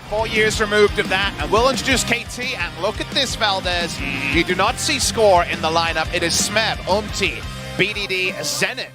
4 years removed of that, and we'll introduce KT, and look at this, Valdez. You do not see Score in the lineup. It is Smeb, Umti, BDD, Zenit.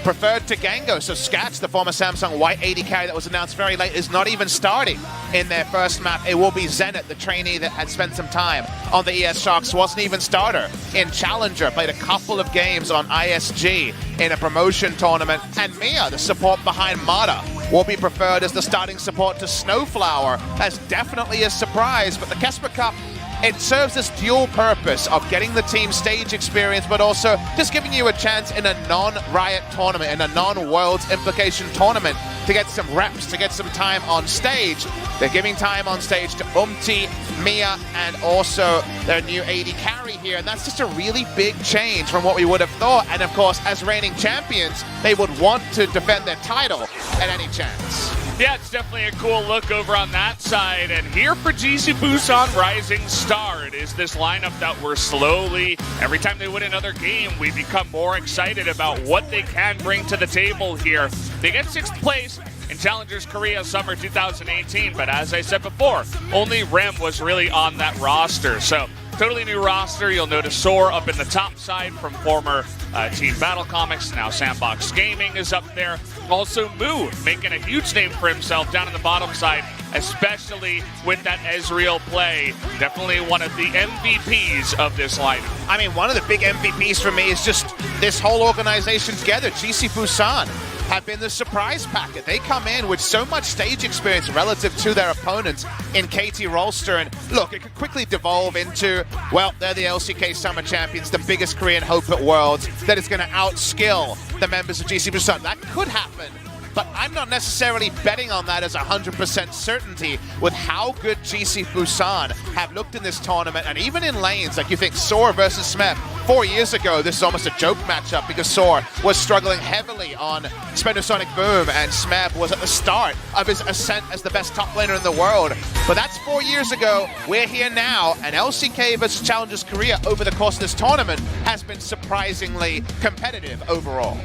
Preferred to Gango, so Scats, the former Samsung white AD carry that was announced very late, is not even starting in their first map. It will be Zenit, the trainee that had spent some time on the ES Sharks, wasn't even starter in Challenger, played a couple of games on ISG in a promotion tournament, and Mia, the support behind Mata, will be preferred as the starting support to Snowflower. That's definitely a surprise, but the Kespa Cup, it serves this dual purpose of getting the team stage experience, but also just giving you a chance in a non-Riot tournament, in a non-Worlds implication tournament, to get some reps, to get some time on stage. They're giving time on stage to Umti, Mia, and also their new AD carry here, and that's just a really big change from what we would have thought. And of course, as reigning champions, they would want to defend their title at any chance. Yeah, it's definitely a cool look over on that side. And here for GC Busan Rising Star, it is this lineup that we're slowly, every time they win another game, we become more excited about what they can bring to the table here. They get 6th place in Challengers Korea Summer 2018, but as I said before, only Rem was really on that roster. So totally new roster. You'll notice Soar up in the top side from former Team Battle Comics. Now Sandbox Gaming is up there. Also Moo making a huge name for himself down in the bottom side, especially with that Ezreal play. Definitely one of the MVPs of this lineup. I mean, one of the big MVPs for me is just this whole organization together. GC Busan have been the surprise packet. They come in with so much stage experience relative to their opponents in KT Rolster, and look, it could quickly devolve into, well, they're the LCK Summer Champions, the biggest Korean hope at Worlds, that is going to outskill the members of GC Busan. That could happen, but I'm not necessarily betting on that as 100% certainty with how good GC Busan have looked in this tournament, and even in lanes, like you think Soar versus Smeb. 4 years ago, this is almost a joke matchup because Soar was struggling heavily on Sonic Boom, and Smeb was at the start of his ascent as the best top laner in the world. But that's 4 years ago. We're here now, and LCK versus Challengers Korea over the course of this tournament has been surprisingly competitive overall.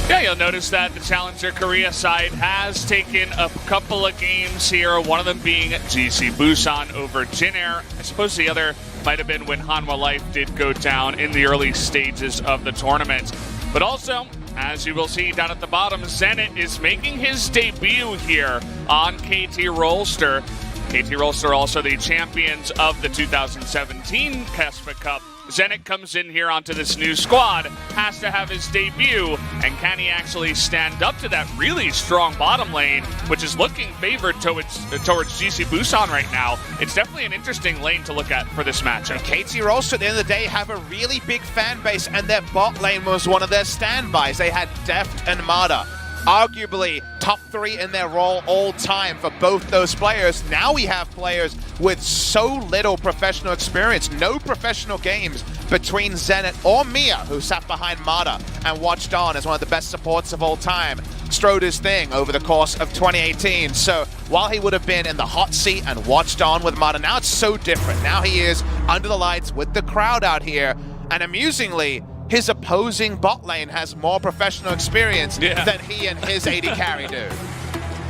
Yeah, you'll notice that the Challenger Korea side has taken a couple of games here, one of them being GC Busan over Jin Air. I suppose the other might have been when Hanwha Life did go down in the early stages of the tournament. But also, as you will see down at the bottom, Zenit is making his debut here on KT Rolster. KT Rolster also the champions of the 2017 Kespa Cup. Zenit comes in here onto this new squad, has to have his debut, and can he actually stand up to that really strong bottom lane, which is looking favored towards GC Busan right now. It's definitely an interesting lane to look at for this matchup. KT Rolster, at the end of the day, have a really big fan base, and their bot lane was one of their standbys. They had Deft and Mata, arguably top 3 in their role all time for both those players. Now we have players with so little professional experience, no professional games between Zenit or Mia, who sat behind Mata and watched on as one of the best supports of all time. Strode his thing over the course of 2018. So while he would have been in the hot seat and watched on with Mata, now it's so different. Now he is under the lights with the crowd out here, and amusingly, his opposing bot lane has more professional experience than he and his AD carry do.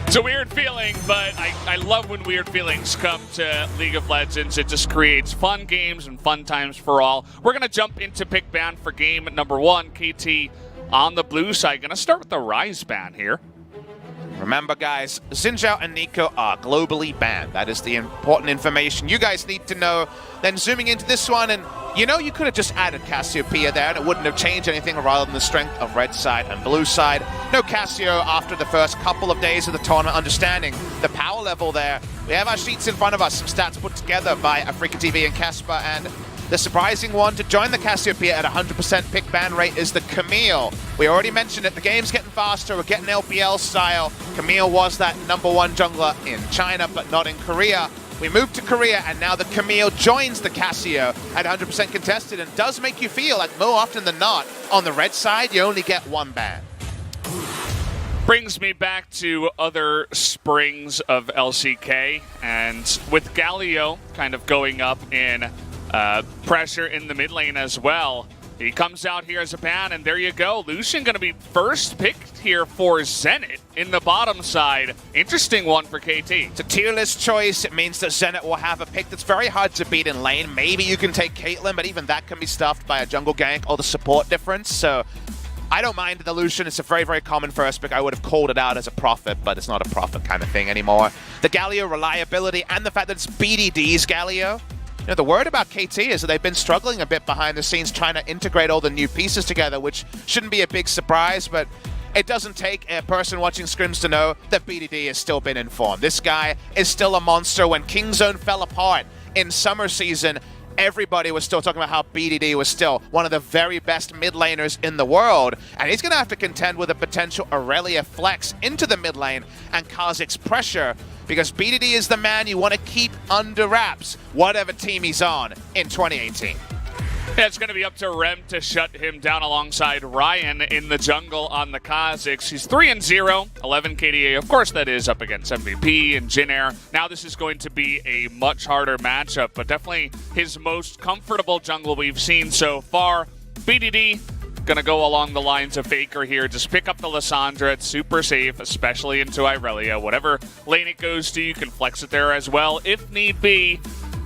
It's a weird feeling, but I love when weird feelings come to League of Legends. It just creates fun games and fun times for all. We're going to jump into pick ban for game number 1. KT on the blue side. Going to start with the Rise ban here. Remember, guys, Xin Zhao and Nico are globally banned. That is the important information you guys need to know. Then zooming into this one, and you know, you could have just added Cassiopeia there, and it wouldn't have changed anything rather than the strength of red side and blue side. No Cassio after the first couple of days of the tournament, understanding the power level there. We have our sheets in front of us, some stats put together by Africa TV and Kespa, and the surprising one to join the Cassiopeia at 100% pick ban rate is the Camille. We already mentioned it, the game's getting faster, we're getting LPL style. Camille was that #1 jungler in China, but not in Korea. We moved to Korea, and now the Camille joins the Cassio at 100% contested, and does make you feel like more often than not, on the red side, you only get 1 ban. Brings me back to other springs of LCK, and with Galio kind of going up in pressure in the mid lane as well, He comes out here as a ban, and there you go. Lucian going to be first picked here for Zenit in the bottom side. Interesting one for KT. It's a tier list choice. It means that Zenit will have a pick that's very hard to beat in lane. Maybe you can take Caitlyn, but even that can be stuffed by a jungle gank or the support difference. So I don't mind the Lucian. It's a very, very common first pick. I would have called it out as a Prophet, but it's not a Prophet kind of thing anymore. The Galio reliability and the fact that it's BDD's Galio. You know, the word about KT is that they've been struggling a bit behind the scenes trying to integrate all the new pieces together, which shouldn't be a big surprise, but it doesn't take a person watching scrims to know that BDD has still been informed. This guy is still a monster. When Kingzone fell apart in summer season, everybody was still talking about how BDD was still one of the very best mid laners in the world, and he's going to have to contend with a potential Aurelia flex into the mid lane and Kha'Zix's pressure, because BDD is the man you want to keep under wraps, whatever team he's on in 2018. Yeah, it's going to be up to Rem to shut him down alongside Ryan in the jungle on the Kha'Zix. He's 3-0, 11 KDA. Of course, that is up against MVP and Jin Air. Now this is going to be a much harder matchup, but definitely his most comfortable jungle we've seen so far. BDD going to go along the lines of Faker here. Just pick up the Lissandra. It's super safe, especially into Irelia. Whatever lane it goes to, you can flex it there as well if need be.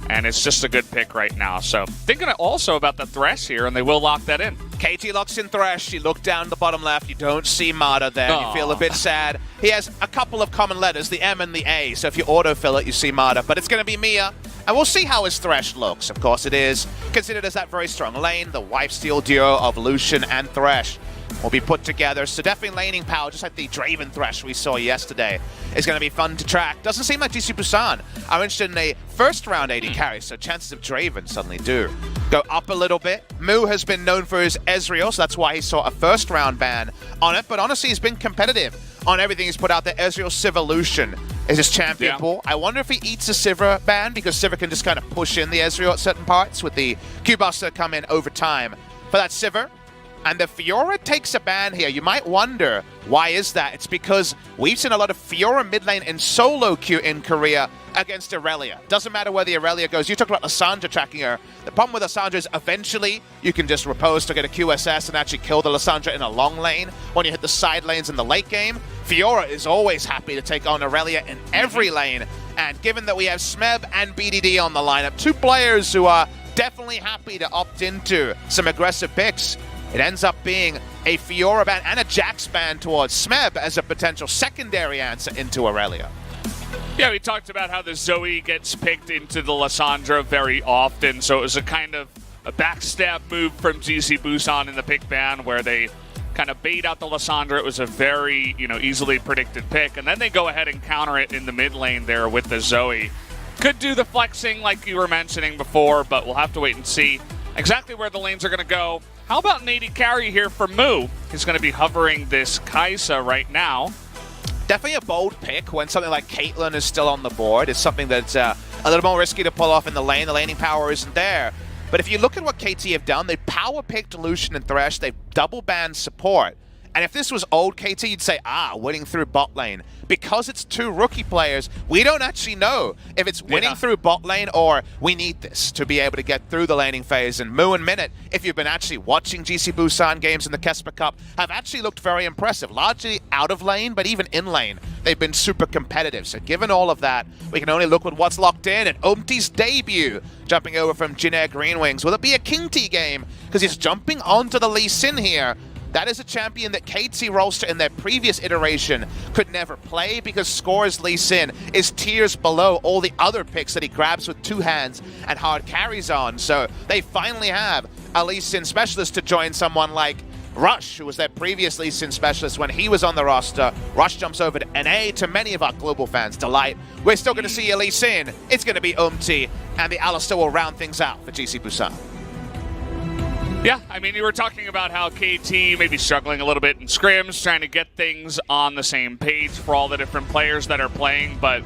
And it's just a good pick right now. So thinking also about the Thresh here, and they will lock that in. KT locks in Thresh. You look down the bottom left. You don't see Mata there. Aww. You feel a bit sad. He has a couple of common letters, the M and the A. So if you autofill it, you see Mata. But it's going to be Mia. And we'll see how his Thresh looks. Of course, it is considered as that very strong lane. The wife-steal duo of Lucian and Thresh will be put together. So definitely laning power, just like the Draven Thresh we saw yesterday, is going to be fun to track. Doesn't seem like GC Busan are interested in a first round AD carry, so chances of Draven suddenly do go up a little bit. Mu has been known for his Ezreal, so that's why he saw a first round ban on it, but honestly he's been competitive on everything he's put out there. Ezreal Civolution is his champion pool. I wonder if he eats a Sivir ban, because Sivir can just kind of push in the Ezreal at certain parts with the Q-Buster come in over time for that Sivir. And the Fiora takes a ban here. You might wonder, why is that? It's because we've seen a lot of Fiora mid lane in solo queue in Korea against Aurelia. Doesn't matter where the Aurelia goes. You talked about Lissandra tracking her. The problem with Lissandra is eventually you can just repose to get a QSS and actually kill the Lissandra in a long lane when you hit the side lanes in the late game. Fiora is always happy to take on Aurelia in every lane. And given that we have Smeb and BDD on the lineup, two players who are definitely happy to opt into some aggressive picks, it ends up being a Fiora ban and a Jax ban towards Smeb as a potential secondary answer into Aurelia. Yeah, we talked about how the Zoe gets picked into the Lissandra very often, so it was a kind of a backstab move from GC Busan in the pick ban where they kind of bait out the Lissandra. It was a very, easily predicted pick, and then they go ahead and counter it in the mid lane there with the Zoe. Could do the flexing like you were mentioning before, but we'll have to wait and see exactly where the lanes are going to go. How about an AD carry here for Mu? He's going to be hovering this Kaisa right now. Definitely a bold pick when something like Caitlyn is still on the board. It's something that's a little more risky to pull off in the lane. The laning power isn't there. But if you look at what KT have done, they power picked Lucian and Thresh. They've double banned support. And if this was old KT, you'd say, winning through bot lane. Because it's two rookie players, we don't actually know if it's winning through bot lane or we need this to be able to get through the laning phase. And Mu and Minute, if you've been actually watching GC Busan games in the Kespa Cup, have actually looked very impressive. Largely out of lane, but even in lane, they've been super competitive. So given all of that, we can only look at what's locked in. And Umti's debut, jumping over from Jin Air Green Wings. Will it be a King T game? Because he's jumping onto the Lee Sin here. That is a champion that KT roster in their previous iteration could never play, because Score's Lee Sin is tiers below all the other picks that he grabs with two hands and hard carries on. So they finally have a Lee Sin specialist to join someone like Rush, who was their previous Lee Sin specialist when he was on the roster. Rush jumps over to NA, to many of our global fans' delight. We're still going to see a Lee Sin. It's going to be Umti, and the Alistar will round things out for GC Busan. Yeah, I mean, you were talking about how KT may be struggling a little bit in scrims, trying to get things on the same page for all the different players that are playing, but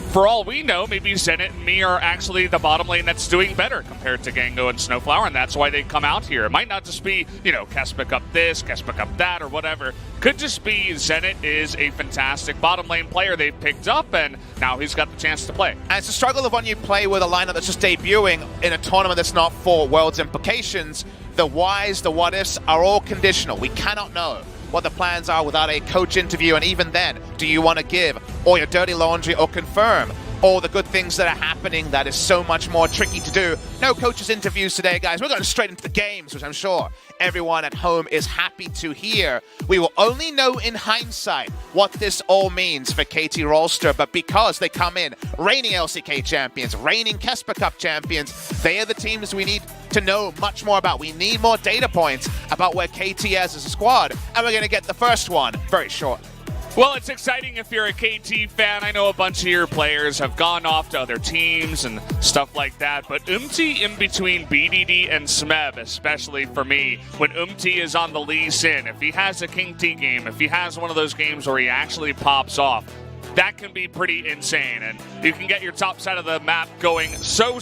for all we know, maybe Zenit and me are actually the bottom lane that's doing better compared to Gango and Snowflower, and that's why they come out here. It might not just be, Kespa Cup this, Kespa Cup that, or whatever. Could just be Zenit is a fantastic bottom lane player they've picked up, and now he's got the chance to play. And it's a struggle of when you play with a lineup that's just debuting in a tournament that's not for Worlds implications, the whys, the what-ifs are all conditional. We cannot know what the plans are without a coach interview, and even then, do you want to give all your dirty laundry or confirm all the good things that are happening? That is so much more tricky to do. No coaches interviews today, guys. We're going straight into the games, which I'm sure everyone at home is happy to hear. We will only know in hindsight what this all means for KT Rolster, but because they come in reigning LCK champions, reigning Kespa Cup champions, they are the teams we need to know much more about. We need more data points about where KT is as a squad, and we're going to get the first one very shortly. Well, it's exciting if you're a KT fan. I know a bunch of your players have gone off to other teams and stuff like that, but in between BDD and Smeb, especially for me, when is on the Lee Sin, if he has a King T game, if he has one of those games where he actually pops off, that can be pretty insane, and you can get your top side of the map going so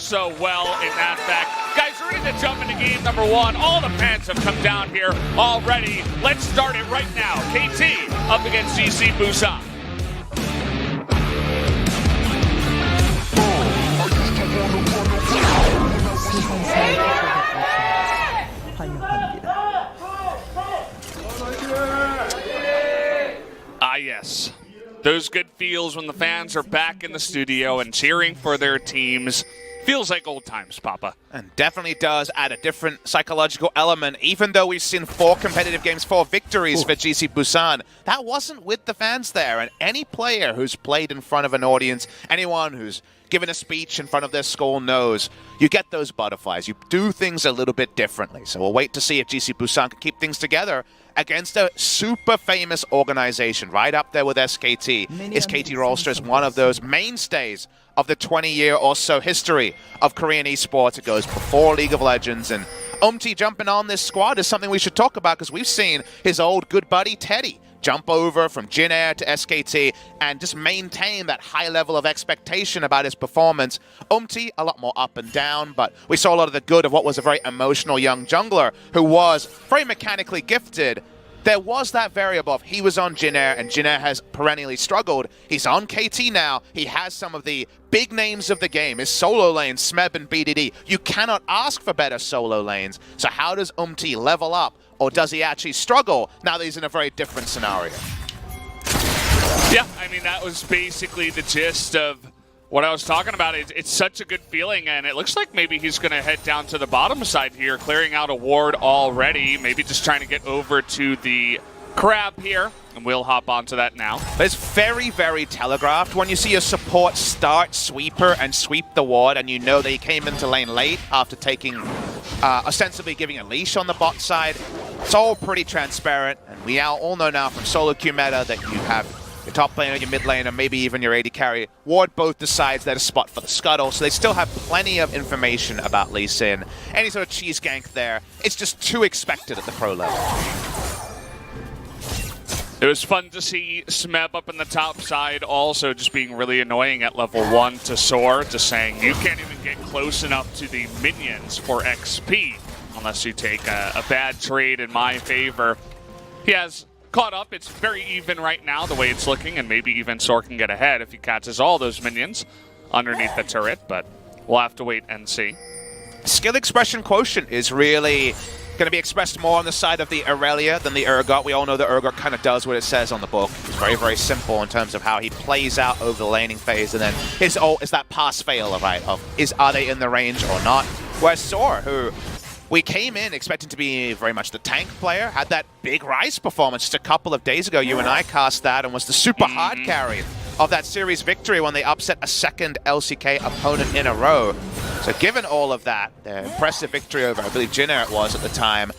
well in that fact. Guys, we're ready to jump into game number one. All the fans have come down here already. Let's start it right now. KT up against GC Busan. Ah, yes. Those good feels when the fans are back in the studio and cheering for their teams. Feels like old times, Papa. And definitely does add a different psychological element. Even though we've seen 4 competitive games, 4 victories for GC Busan, that wasn't with the fans there. And any player who's played in front of an audience, anyone who's given a speech in front of their school knows you get those butterflies. You do things a little bit differently. So we'll wait to see if GC Busan can keep things together against a super famous organization. Right up there with SKT is KT Rolster, as one of those mainstays of the 20-year or so history of Korean esports. It goes before League of Legends, and jumping on this squad is something we should talk about, because we've seen his old good buddy Teddy jump over from Jin Air to SKT and just maintain that high level of expectation about his performance. A lot more up and down, but we saw a lot of the good of what was a very emotional young jungler who was very mechanically gifted. There was that variable of he was on Jin Air, and Jin Air has perennially struggled. He's on KT now. He has some of the big names of the game. His solo lanes, Smeb and BDD. You cannot ask for better solo lanes. So how does level up? Or does he actually struggle now that he's in a very different scenario? Yeah, I mean, that was basically the gist of what I was talking about. It's such a good feeling, and it looks like maybe he's going to head down to the bottom side here, clearing out a ward already, maybe just trying to get over to the crab here, and we'll hop onto that now. It's very, very telegraphed when you see a support start sweeper and sweep the ward, and you know they came into lane late after taking, ostensibly giving a leash on the bot side. It's all pretty transparent, and we all know now from solo queue meta that you have your top laner, your mid laner, maybe even your AD carry ward both the sides. That a spot for the scuttle, so they still have plenty of information about Lee Sin. Any sort of cheese gank there, it's just too expected at the pro level. It was fun to see Smeb up in the top side, also just being really annoying at level 1 to soar, just saying you can't even get close enough to the minions for XP unless you take a bad trade in my favor. He has caught up. It's very even right now, the way it's looking, and maybe even Soar can get ahead if he catches all those minions underneath the turret, but we'll have to wait and see. Skill expression quotient is really going to be expressed more on the side of the Aurelia than the Urgot. We all know that Urgot kind of does what it says on the book. It's very, very simple in terms of how he plays out over the laning phase, and then his ult is that pass-fail, right, of are they in the range or not. Whereas Soar, who we came in expecting to be very much the tank player, had that big Rise performance just a couple of days ago. You and I cast that, and was the super hard carry of that series victory when they upset a second LCK opponent in a row. So given all of that, their impressive victory over, I believe, Jin Air it was at the time,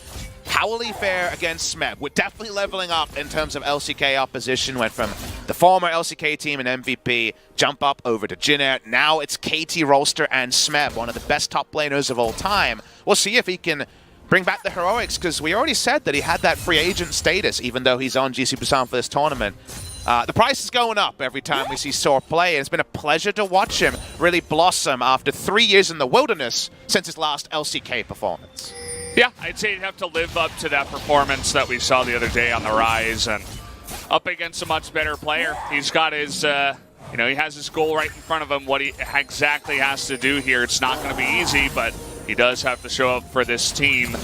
how will he fare against Smeb? We're definitely leveling up in terms of LCK opposition. Went from the former LCK team and MVP, jump up over to Jin Air. Now it's KT Rolster and Smeb, one of the best top laners of all time. We'll see if he can bring back the heroics, because we already said that he had that free agent status, even though he's on GC Busan for this tournament. The price is going up every time we see Soar play, and it's been a pleasure to watch him really blossom after 3 years in the wilderness since his last LCK performance. Yeah, I'd say he'd have to live up to that performance that we saw the other day on the Rise, and up against a much better player. He's got his, he has his goal right in front of him, what he exactly has to do here. It's not going to be easy, but he does have to show up for this team.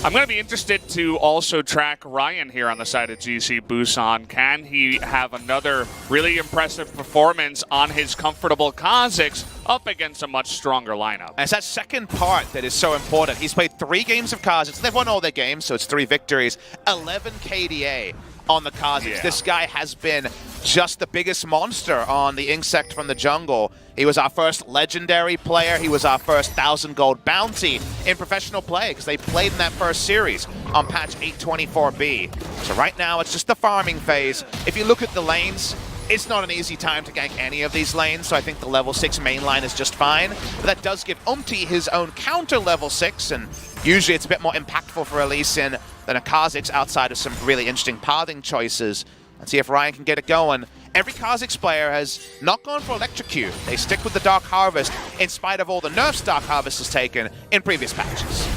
I'm going to be interested to also track Ryan here on the side of GC Busan. Can he have another really impressive performance on his comfortable Kazakhs up against a much stronger lineup? And it's that second part that is so important. He's played 3 games of Kazakhs. They've won all their games, so it's 3 victories. 11 KDA on the Kazakhs. Yeah. This guy has been just the biggest monster on the Insect from the jungle. He was our first legendary player. He was our first 1,000 gold bounty in professional play because they played in that first series on patch 824B. So right now it's just the farming phase. If you look at the lanes, it's not an easy time to gank any of these lanes, so I think the level 6 main line is just fine. But that does give his own counter level 6, and usually it's a bit more impactful for a Lee Sin than a Kazakhs outside of some really interesting pathing choices. Let's see if Ryan can get it going. Every Kazakhs player has not gone for Electrocute. They stick with the Dark Harvest in spite of all the nerfs Dark Harvest has taken in previous patches.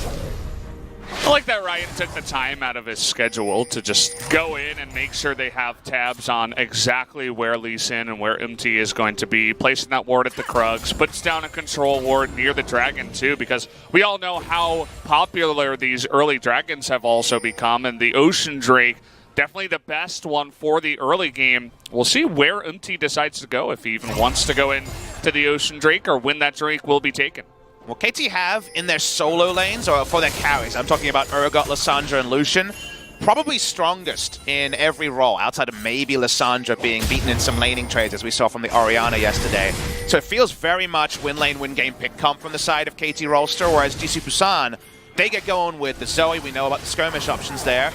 I like that Ryan took the time out of his schedule to just go in and make sure they have tabs on exactly where Lee Sin and where MT is going to be, placing that ward at the Krugs, puts down a control ward near the Dragon too, because we all know how popular these early Dragons have also become, and the Ocean Drake, definitely the best one for the early game. We'll see where MT decides to go, if he even wants to go into the Ocean Drake or when that Drake will be taken. Well, KT have in their solo lanes, or for their carries, I'm talking about Urgot, Lissandra, and Lucian, probably strongest in every role, outside of maybe Lissandra being beaten in some laning trades, as we saw from the Orianna yesterday. So it feels very much win lane, win game pick comp from the side of KT Rolster, whereas GC Busan, they get going with the Zoe. We know about the skirmish options there.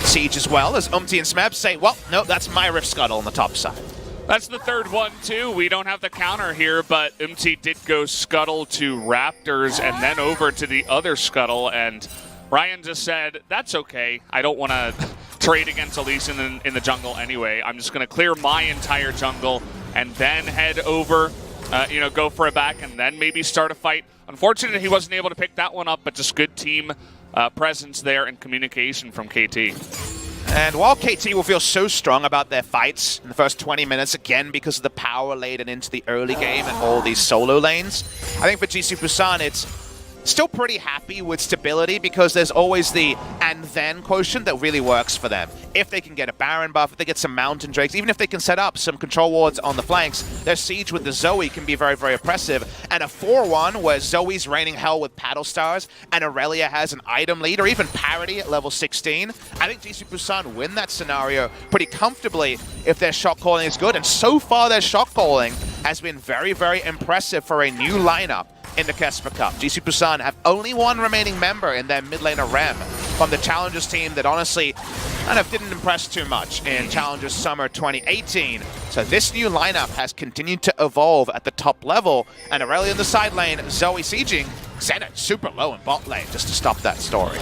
Siege as well, as Umti and Smeb say, well, no, that's my Rift Scuttle on the top side. That's the third one, too. We don't have the counter here, but MT did go Scuttle to Raptors and then over to the other Scuttle, and Ryan just said, that's okay. I don't want to trade against Elise in the jungle anyway. I'm just going to clear my entire jungle and then head over, go for a back and then maybe start a fight. Unfortunately, he wasn't able to pick that one up, but just good team presence there and communication from KT. And while KT will feel so strong about their fights in the first 20 minutes, again, because of the power laden into the early game and all these solo lanes, I think for GC Busan, it's still pretty happy with stability because there's always the and then quotient that really works for them. If they can get a Baron buff, if they get some Mountain Drakes, even if they can set up some control wards on the flanks, their siege with the Zoe can be very, very oppressive. And a 4-1 where Zoe's raining hell with Paddle Stars and Aurelia has an item lead or even parity at level 16, I think GC Busan win that scenario pretty comfortably if their shot calling is good. And so far their shot calling has been very, very impressive for a new lineup in the Kespa Cup. GC Busan have only one remaining member in their mid laner Rem from the Challengers team that honestly kind of didn't impress too much in Challengers Summer 2018. So this new lineup has continued to evolve at the top level, and Aurelia in the side lane, Zoe sieging, Zenit super low in bot lane just to stop that story.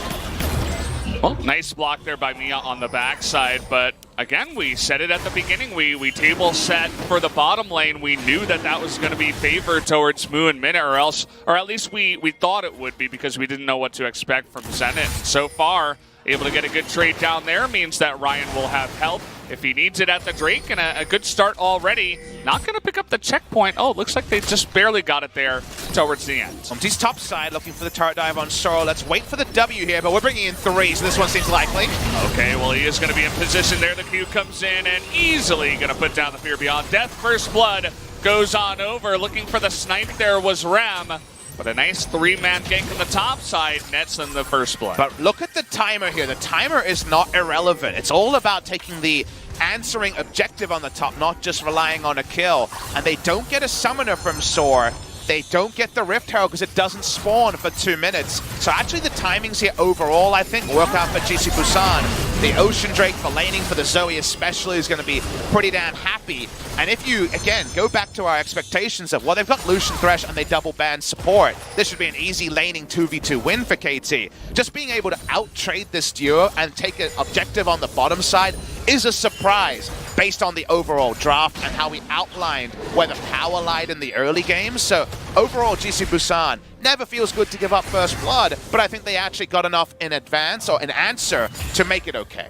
Well, nice block there by Mia on the backside, but again, we said it at the beginning. We table set for the bottom lane. We knew that was going to be favored towards Moo and Minute, or at least we thought it would be because we didn't know what to expect from Zenit. So far, able to get a good trade down there means that Ryan will have help if he needs it at the Drake, and a good start already. Not going to pick up the checkpoint. Oh, looks like they just barely got it there towards the end. Umti's top side looking for the turret dive on Sorrow. Let's wait for the W here, but we're bringing in 3, so this one seems likely. Okay, well, he is going to be in position there. The Q comes in and easily going to put down the Fear Beyond. Death First Blood goes on over. Looking for the snipe there was Ram. But a nice 3-man gank on the top side nets them the first blood. But look at the timer here. The timer is not irrelevant. It's all about taking the answering objective on the top, not just relying on a kill. And they don't get a summoner from Soar. They don't get the Rift Herald because it doesn't spawn for 2 minutes. So actually the timings here overall, I think, work out for GC Busan. The Ocean Drake for laning for the Zoe especially is going to be pretty damn happy. And if you, again, go back to our expectations of, well, they've got Lucian Thresh and they double ban support. This should be an easy laning 2v2 win for KT. Just being able to out-trade this duo and take an objective on the bottom side is a surprise based on the overall draft and how we outlined where the power lied in the early games. So overall, GC Busan never feels good to give up first blood, but I think they actually got enough in advance or an answer to make it okay.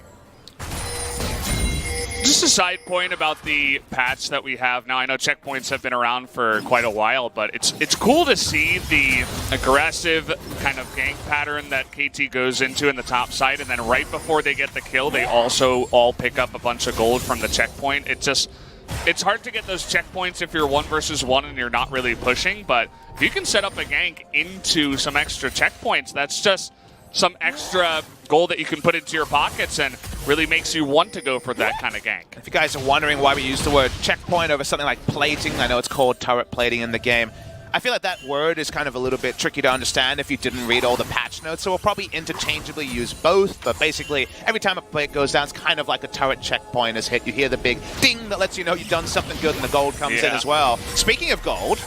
Just a side point about the patch that we have now. I know checkpoints have been around for quite a while, but it's cool to see the aggressive kind of gank pattern that KT goes into in the top side, and then right before they get the kill, they also all pick up a bunch of gold from the checkpoint. It's hard to get those checkpoints if you're 1 versus 1 and you're not really pushing, but if you can set up a gank into some extra checkpoints, that's just some extra gold that you can put into your pockets and really makes you want to go for that kind of gank. If you guys are wondering why we use the word checkpoint over something like plating, I know it's called turret plating in the game. I feel like that word is kind of a little bit tricky to understand if you didn't read all the patch notes, so we'll probably interchangeably use both, but basically every time a plate goes down, it's kind of like a turret checkpoint is hit. You hear the big ding that lets you know you've done something good and the gold comes in as well. Speaking of gold,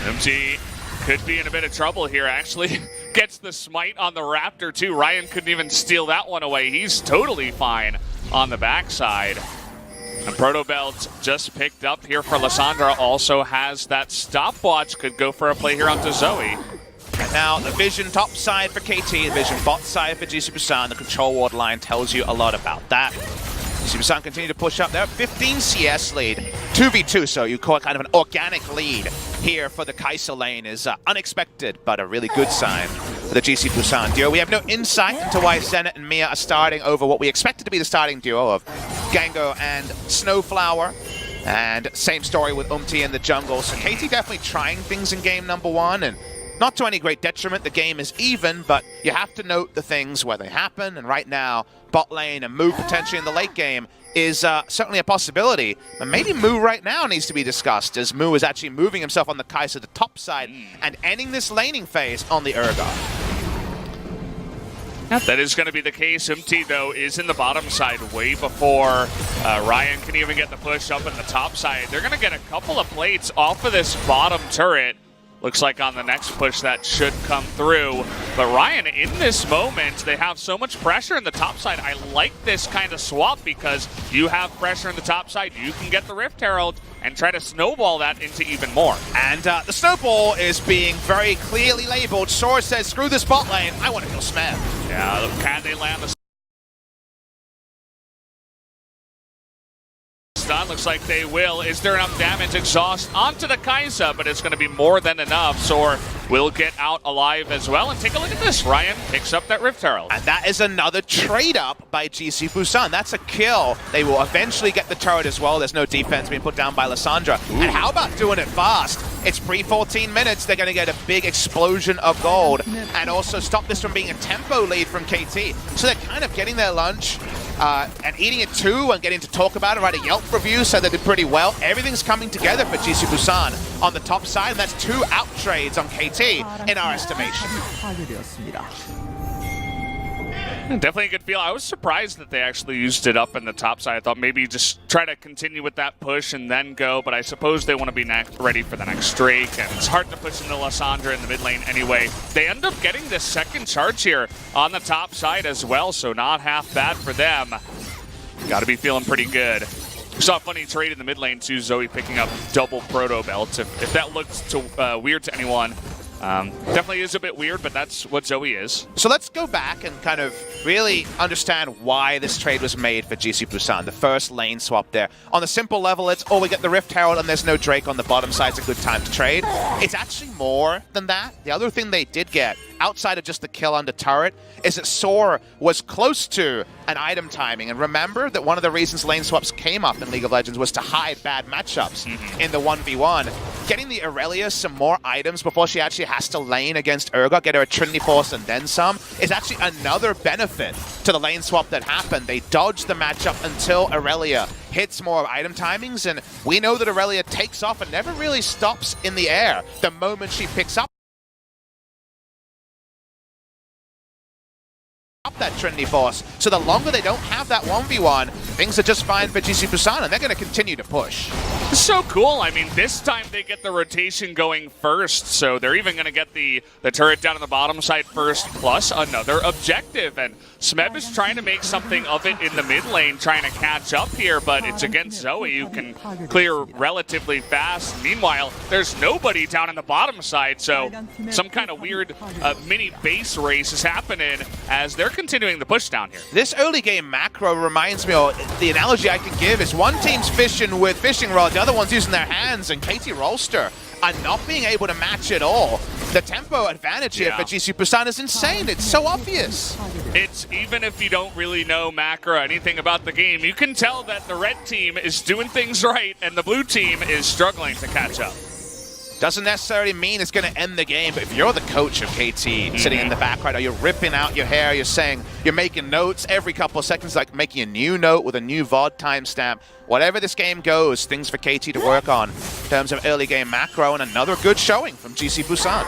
MT could be in a bit of trouble here, actually. Gets the smite on the Raptor, too. Ryan couldn't even steal that one away. He's totally fine on the backside. And Proto Belt just picked up here for Lissandra. Also has that stopwatch. Could go for a play here onto Zoe. And now the vision top side for KT, the vision bot side for GC Busan. The control ward line tells you a lot about that. GC Busan continue to push up there. 15 CS lead, 2v2, so you call it kind of an organic lead here for the Kai'Sa lane is unexpected, but a really good sign for the GC Busan duo. We have no insight into why Zenit and Mia are starting over what we expected to be the starting duo of Gango and Snowflower. And same story with in the jungle. So KT definitely trying things in game number 1, and not to any great detriment. The game is even, but you have to note the things where they happen. And right now, bot lane and Moo potentially in the late game is certainly a possibility. But maybe Moo right now needs to be discussed, as Moo is actually moving himself on the Kai'Sa, the top side, and ending this laning phase on the Urgot. That is going to be the case. MT, though, is in the bottom side way before Ryan can even get the push up in the top side. They're going to get a couple of plates off of this bottom turret. Looks like on the next push that should come through. But Ryan, in this moment, they have so much pressure in the top side. I like this kind of swap because you have pressure in the top side. You can get the Rift Herald and try to snowball that into even more. And the snowball is being very clearly labeled. Sora says, screw this bot lane. I want to kill Smeb. Yeah, can they land the stun? Looks like they will. Is there enough damage? Exhaust onto the Kai'Sa, but it's going to be more than enough. Sor will get out alive as well. And take a look at this. Ryan picks up that Rift Herald. And that is another trade up by GC Busan. That's a kill. They will eventually get the turret as well. There's no defense being put down by Lissandra. And how about doing it fast? It's pre-14 minutes. They're going to get a big explosion of gold and also stop this from being a tempo lead from KT. So they're kind of getting their lunch and eating it too, and getting to talk about it, write a Yelp review, so they did pretty well. Everything's coming together for GC Busan on the top side, and that's 2 out trades on KT in our estimation. Definitely a good feel. I was surprised that they actually used it up in the top side. I thought maybe just try to continue with that push and then go, but I suppose they want to be ready for the next streak, and it's hard to push into Lissandra in the mid lane anyway. They end up getting this second charge here on the top side as well, so not half bad for them. Got to be feeling pretty good. We saw a funny trade in the mid lane too, Zoe picking up double Proto Belts. If that looked weird to anyone, definitely is a bit weird, but that's what Zoe is. So let's go back and kind of really understand why this trade was made for GC Busan, the first lane swap there. On the simple level, it's, oh, we get the Rift Herald and there's no Drake on the bottom side, it's a good time to trade. It's actually more than that. The other thing they did get, outside of just the kill under turret, is that Soar was close to an item timing. And remember that one of the reasons lane swaps came up in League of Legends was to hide bad matchups in the 1v1. Getting the Aurelia some more items before she actually has to lane against Urgot, get her a Trinity Force and then some, is actually another benefit to the lane swap that happened. They dodged the matchup until Aurelia hits more item timings, and we know that Aurelia takes off and never really stops in the air the moment she picks up that Trinity Force. So the longer they don't have that 1v1, things are just fine for GC Busan, and they're going to continue to push. So cool. I mean, this time they get the rotation going first, so they're even going to get the turret down on the bottom side first, plus another objective. And Smeb is trying to make something of it in the mid lane, trying to catch up here, but it's against Zoe, who can clear relatively fast. Meanwhile, there's nobody down on the bottom side, so some kind of weird mini base race is happening as they're continuing the push down here. This early game macro reminds me, or the analogy I can give is one team's fishing with fishing rods, the other one's using their hands, and KT Rolster are not being able to match it all. The tempo advantage here for GC Busan is insane. It's so obvious. It's even if you don't really know macro or anything about the game, you can tell that the red team is doing things right and the blue team is struggling to catch up. Doesn't necessarily mean it's going to end the game, but if you're the coach of KT sitting in the back right, or you're ripping out your hair, you're saying, you're making notes every couple of seconds, like making a new note with a new VOD timestamp. Whatever this game goes, things for KT to work on in terms of early game macro, and another good showing from GC Busan.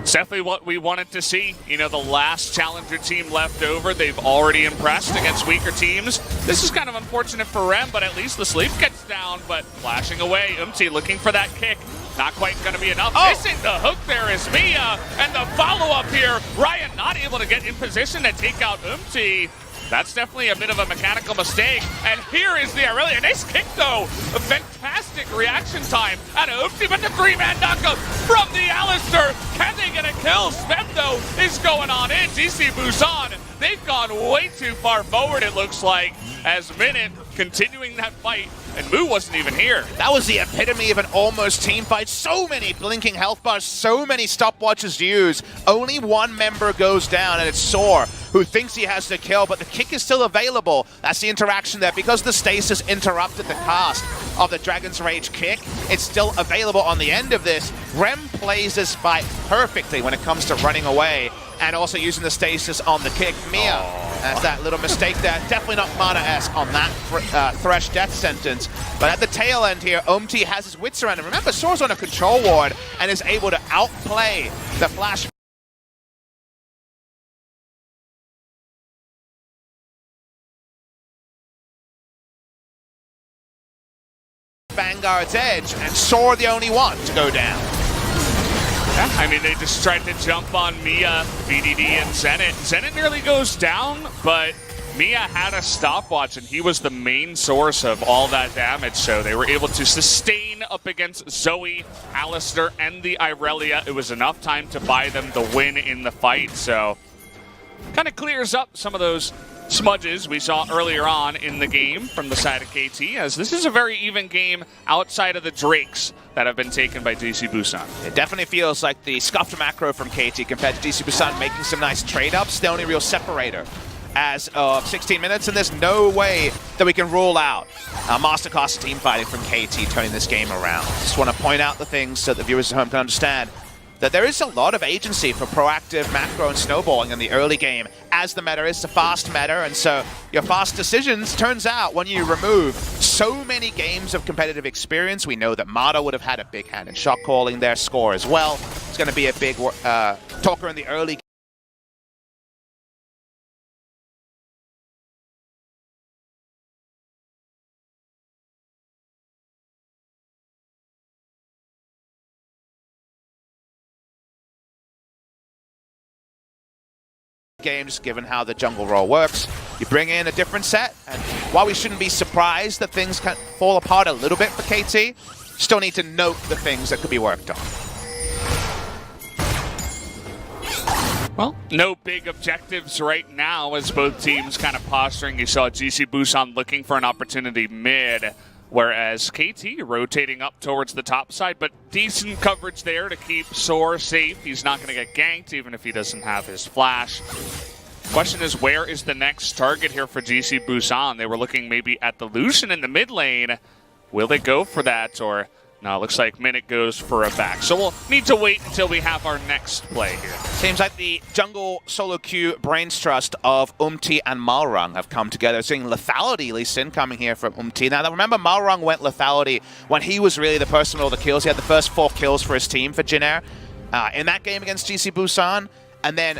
It's definitely what we wanted to see. You know, the last challenger team left over, they've already impressed against weaker teams. This is kind of unfortunate for Rem, but at least the sleep gets down, but flashing away. looking for that kick. Not quite going to be enough. Missing the hook there is Mia, and the follow-up here. Ryan not able to get in position to take out That's definitely a bit of a mechanical mistake. And here is the Aurelia. Nice kick, though. A fantastic reaction time out of but the three-man knockup from the Alistair. Can they get a kill? Smith, though, is going on in. GC Busan, they've gone way too far forward, it looks like, as Minute continuing that fight. And Moo wasn't even here. That was the epitome of an almost team fight. So many blinking health bars, so many stopwatches used. Only one member goes down, and it's Soar, who thinks he has the kill, but the kick is still available. That's the interaction there. Because the stasis interrupted the cast of the Dragon's Rage kick, it's still available on the end of this. Rem plays this fight perfectly when it comes to running away and also using the stasis on the kick. Mia has that little mistake there. Definitely not Mana-esque on that Thresh death sentence. But at the tail end here, Umti has his wits around him. Remember, Soar's on a control ward and is able to outplay the flash. Vanguard's edge, and Soar the only one to go down. Yeah, I mean, they just tried to jump on Mia, BDD, and Zenit. Zenit nearly goes down, but Mia had a stopwatch, and he was the main source of all that damage, so they were able to sustain up against Zoe, Alistair, and the Irelia. It was enough time to buy them the win in the fight, so kind of clears up some of those smudges we saw earlier on in the game from the side of KT, as this is a very even game outside of the Drakes that have been taken by GC Busan. It definitely feels like the scuffed macro from KT compared to GC Busan making some nice trade-ups. The only real separator as of 16 minutes, and there's no way that we can rule out masterclass team fighting from KT turning this game around. Just want to point out the things so the viewers at home can understand that there is a lot of agency for proactive macro and snowballing in the early game, as the meta is the fast meta, and so your fast decisions, turns out, when you remove so many games of competitive experience, we know that Mata would have had a big hand in shot calling their score as well. It's going to be a big talker in the early games, given how the jungle role works. You bring in a different set, and while we shouldn't be surprised that things can fall apart a little bit for KT, still need to note the things that could be worked on. Well, no big objectives right now as both teams kind of posturing. You saw GC Busan looking for an opportunity mid, whereas KT rotating up towards the top side, but decent coverage there to keep Soar safe. He's not going to get ganked even if he doesn't have his flash. Question is, where is the next target here for GC Busan? They were looking maybe at the Lucian in the mid lane. Will they go for that, or no, it looks like Minute goes for a back. So we'll need to wait until we have our next play here. Seems like the jungle solo queue brains trust of Umti and Malrung have come together. Seeing lethality, Lee Sin coming here from Umti. Now remember, Malrung went lethality when he was really the person with all the kills. He had the first 4 kills for his team for Jin Air in that game against GC Busan. And then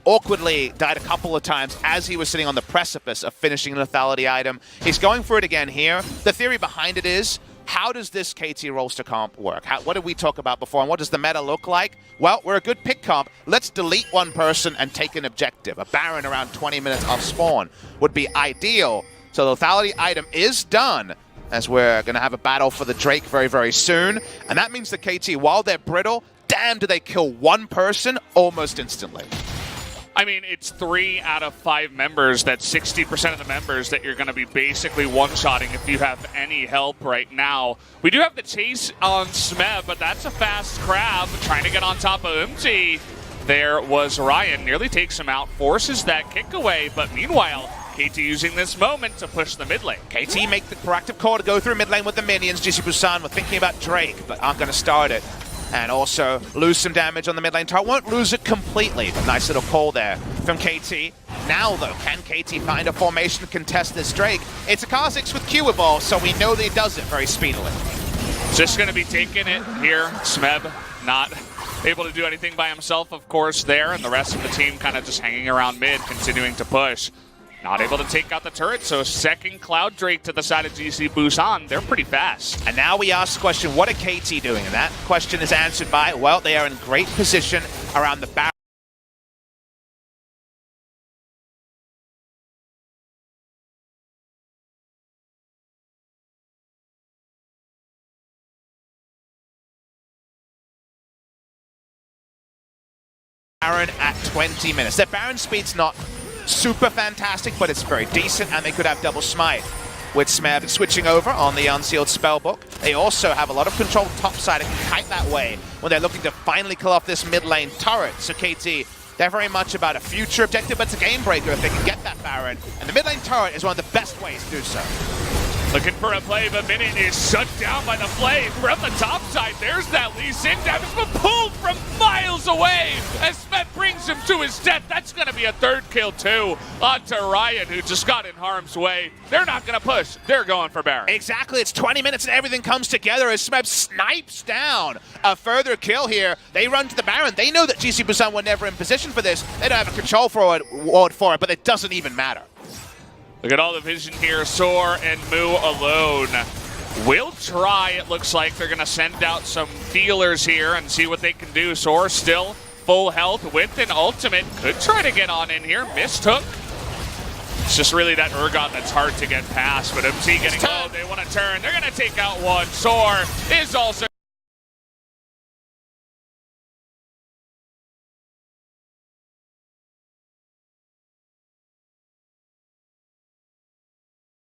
awkwardly died a couple of times as he was sitting on the precipice of finishing a lethality item. He's going for it again here. The theory behind it is, how does this KT roster comp work? What did we talk about before, and what does the meta look like? Well, we're a good pick comp. Let's delete one person and take an objective. A Baron around 20 minutes off spawn would be ideal. So the lethality item is done, as we're going to have a battle for the Drake very, very soon. And that means the KT, while they're brittle, damn, do they kill one person almost instantly. I mean, it's 3 out of 5 members. That's 60% of the members that you're going to be basically one-shotting if you have any help right now. We do have the chase on Smeb, but that's a fast crab trying to get on top of Umti. There was Ryan, nearly takes him out, forces that kick away, but meanwhile, KT using this moment to push the mid lane. KT make the proactive call to go through mid lane with the minions. GC Busan were thinking about Drake, but aren't going to start it. And also lose some damage on the mid lane tower. Won't lose it completely, but nice little call there from KT. Now though, can KT find a formation to contest this Drake? It's a Kha'Zix with Q evolve, so we know that he does it very speedily. Just going to be taking it here. Smeb not able to do anything by himself, of course, there, and the rest of the team kind of just hanging around mid, continuing to push. Not able to take out the turret, so second Cloud Drake to the side of GC Busan. They're pretty fast. And now we ask the question, what are KT doing? And that question is answered by, well, they are in great position around the Baron. At 20 minutes. Their Baron speed's not super fantastic, but it's very decent, and they could have double smite. With Smeb switching over on the unsealed spellbook, they also have a lot of control topside and can kite that way when they're looking to finally kill off this mid lane turret. So KT, they're very much about a future objective, but it's a game breaker if they can get that Baron, and the mid lane turret is one of the best ways to do so. Looking for a play, but Minute is shut down by the flame. From the top side, there's that Lee Sin damage, but pulled from miles away as Smeb brings him to his death. That's going to be a third kill, too, onto Ryan, who just got in harm's way. They're not going to push. They're going for Baron. Exactly. It's 20 minutes and everything comes together as Smeb snipes down a further kill here. They run to the Baron. They know that GC Busan were never in position for this. They don't have a control ward for it, but it doesn't even matter. Look at all the vision here. Soar and Moo alone. Will try, it looks like. They're going to send out some feelers here and see what they can do. Soar still full health with an ultimate. Could try to get on in here. Mistook. It's just really that Urgot that's hard to get past. But MC getting low. They want to turn. They're going to take out one. Soar is also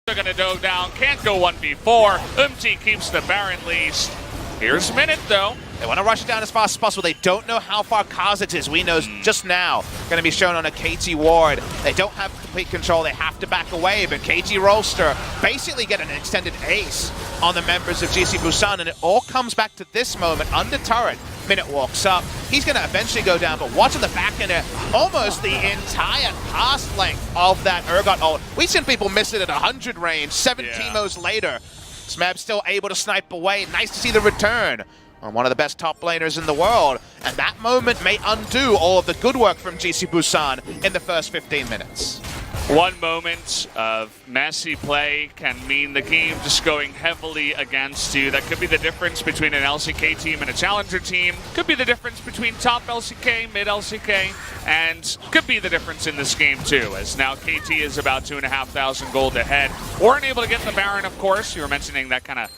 going to go down, can't go 1v4. Umti keeps the Baron leased. Here's Minute, though. They want to rush it down as fast as possible. They don't know how far Kha'Zix is. We know just now going to be shown on a KT ward. They don't have complete control. They have to back away, but KT Rolster basically get an extended ace on the members of GC Busan, and it all comes back to this moment. Under turret, Minute walks up. He's going to eventually go down, but watch on the back end there, almost the entire cast length of that Urgot ult. We've seen people miss it at 100 range, 7 chemos later. Smeb still able to snipe away. Nice to see the return on one of the best top laners in the world. And that moment may undo all of the good work from GC Busan in the first 15 minutes. One moment of messy play can mean the game just going heavily against you. That could be the difference between an LCK team and a challenger team. Could be the difference between top LCK, mid LCK, and could be the difference in this game too, as now KT is about 2,500 gold ahead. Weren't able to get the Baron, of course. You were mentioning that kind of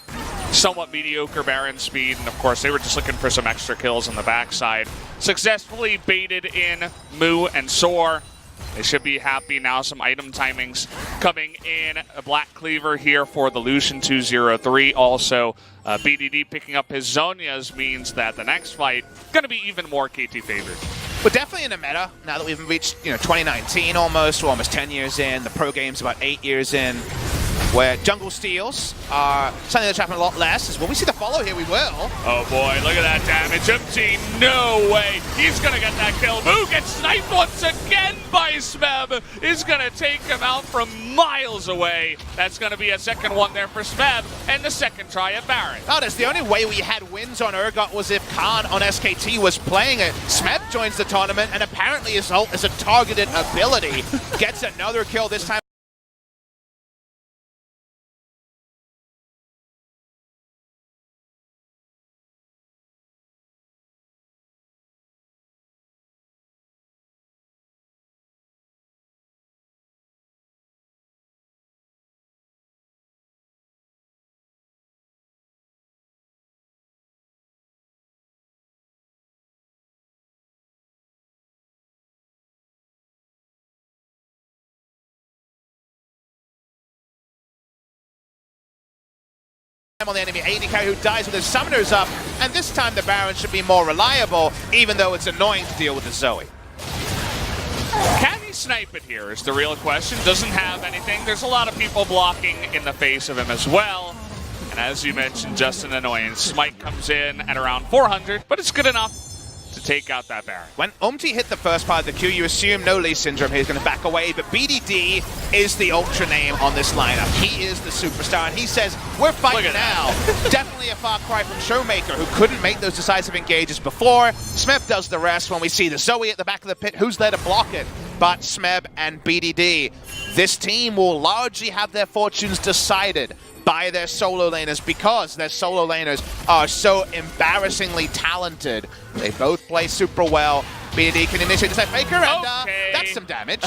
somewhat mediocre Baron speed, and of course they were just looking for some extra kills on the backside. Successfully baited in Moo and Soar. They should be happy now. Some item timings coming in. A Black Cleaver here for the Lucian 203. Also, BDD picking up his Zonias means that the next fight going to be even more KT favored. But definitely in the meta, now that we've reached 2019 almost, we're almost 10 years in. The pro game's about 8 years in. Where jungle steals are something that's happening a lot less. Is when we see the follow here, we will. Oh boy, look at that damage. Empty, no way. He's going to get that kill. Moo gets sniped once again by Smeb. He's going to take him out from miles away. That's going to be a second one there for Smeb, and the second try at Baron. Notice the only way we had wins on Urgot was if Khan on SKT was playing it. Smeb joins the tournament, and apparently his ult is a targeted ability. Gets another kill this time. on the enemy AD carry who dies with his summoners up, and this time the Baron should be more reliable, even though it's annoying to deal with the Zoe. Can he snipe it here is the real question. Doesn't have anything. There's a lot of people blocking in the face of him as well. And as you mentioned, just an annoyance. Smite comes in at around 400, but it's good enough to take out that Baron. When hit the first part of the Q, you assume no Lee Syndrome, he's going to back away, but BDD is the ultra name on this lineup. He is the superstar, and he says, we're fighting now. Definitely a far cry from Showmaker, who couldn't make those decisive engages before. Smeb does the rest when we see the Zoe at the back of the pit. Who's there to block it? But Smeb and BDD. This team will largely have their fortunes decided by their solo laners because their solo laners are so embarrassingly talented. They both play super well. BDD can initiate the Faker, and that's some damage.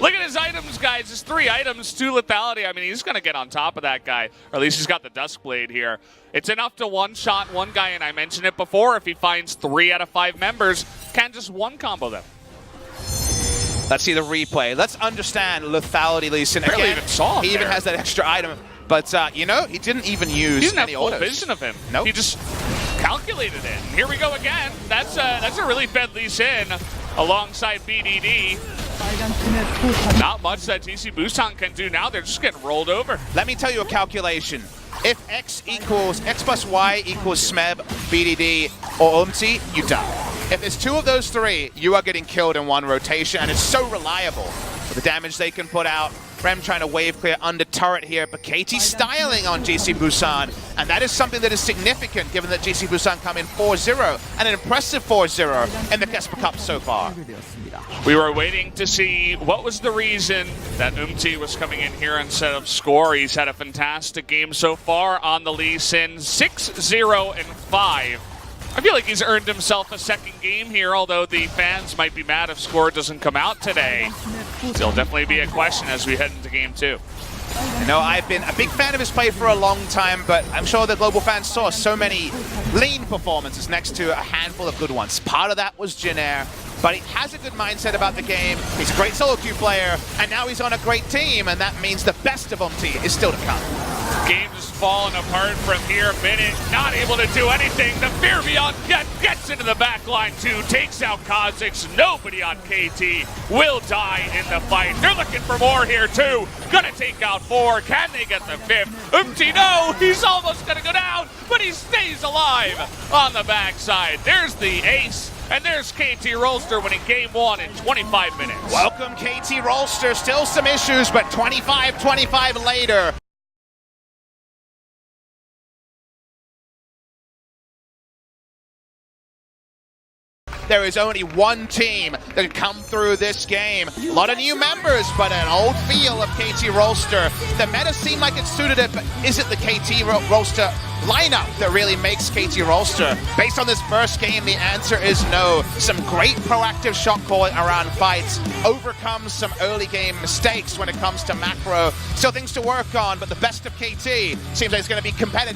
Look at his items, guys. His 3 items, 2 lethality. I mean, he's going to get on top of that guy. Or at least he's got the Duskblade here. It's enough to one-shot one guy, and I mentioned it before. If he finds 3 out of 5 members, can just one-combo them. Let's see the replay. Let's understand lethality, Lee Sin. Barely even saw him He even there. has that extra item. But, you know, he didn't even use any full autos. vision of him. Nope. He just calculated it. And here we go again. That's a really fed Lee Sin alongside BDD. Not much that GC Busan can do now. They're just getting rolled over. Let me tell you a calculation. If X plus Y equals Smeb, BDD, or Umti, you die. If there's 2 of those 3, you are getting killed in one rotation, and it's so reliable with the damage they can put out. Rem trying to wave clear under turret here, but KT styling on GC Busan, and that is something that is significant given that GC Busan come in 4-0, and an impressive 4-0 in the Kespa Cup so far. We were waiting to see what was the reason that Umti was coming in here instead of Score. He's had a fantastic game so far on the Lee Sin, 6-0-5. I feel like he's earned himself a second game here, although the fans might be mad if Score doesn't come out today. It'll definitely be a question as we head into game 2. You know, I've been a big fan of his play for a long time, but I'm sure the global fans saw so many lean performances next to a handful of good ones. Part of that was Jin Air, but he has a good mindset about the game. He's a great solo queue player, and now he's on a great team, and that means the best of Umti is still to come. Game is falling apart from here. Minute not able to do anything. The Fear Beyond gets into the back line too. Takes out Kha'Zix. Nobody on KT will die in the fight. They're looking for more here too. Gonna take out 4. Can they get the 5th? Umti, no! He's almost gonna go down, but he stays alive on the backside. There's the ace. And there's KT Rolster winning game 1 in 25 minutes. Welcome, KT Rolster. Still some issues, but 25-25 later. There is only one team that can come through this game. A lot of new members, but an old feel of KT Rolster. The meta seemed like it suited it, but is it the KT Rolster lineup that really makes KT Rolster? Based on this first game, the answer is no. Some great proactive shot calling around fights, overcomes some early game mistakes when it comes to macro. Still things to work on, but the best of KT seems like it's going to be competitive.